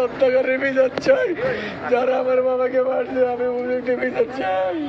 হত্যাকারী বিচার চাই, যারা আমার বাবাকে মারছে আমি উপযুক্ত বিচার চাই।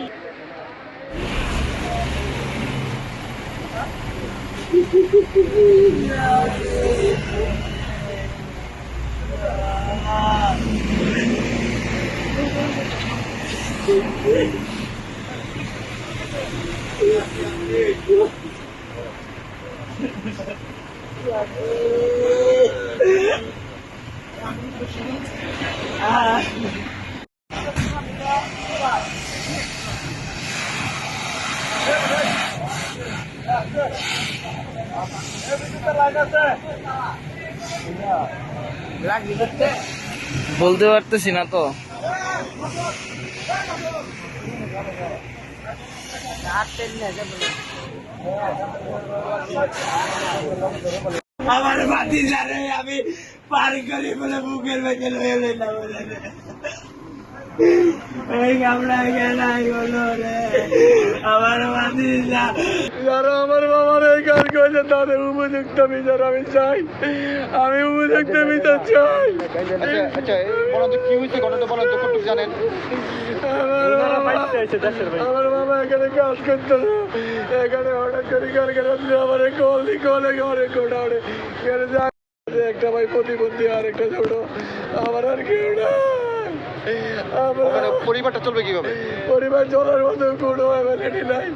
বলতে পারতেছি না তো। আমার বাতি জানে আমি পার করি বলে বুকের ভেতরে লয়ে লইলাম এই গামলা গেলাই হলো রে আমার বাতি যারা আমার বাবার এই কাজ করেছে তাদের উপযুক্ত বিচার আমি চাই, আমি উপযুক্ত বিচার চাই। আচ্ছা বলেন তো কি হয়েছে, ঘটনাটা বলেন তো, কতটুকু জানেন? আমার বাবা এখানে কাজ করতো, এখানে হঠাৎ করে আমার কলে ঘরে কোটাড়ে একটা ভাই প্রতিবন্ধী আর একটা ছোট, আমার আর কেউ না। পরিবারটা চলবে কিভাবে? পরিবার চলার মতো কোনো অ্যাবিলিটি নাই,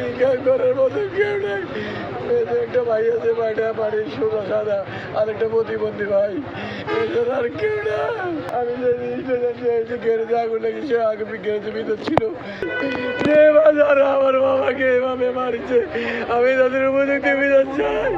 ইনকাম করার মতো কেউ নাই। একটা ভাই আছে, ভাইটা বাড়ির সোজা সাদা, আর একটা প্রতিবন্ধী ভাই, এদের আর কেউ না। আমি যে জিনিসটা চাইছি গ্যারেজে আগুন লেগে, সে আগে গ্যারেজের ভিতর ছিল, যে বাজার আমার বাবাকে এভাবে মারিছে, আমি তাদের উপযুক্ত বিচার চাই।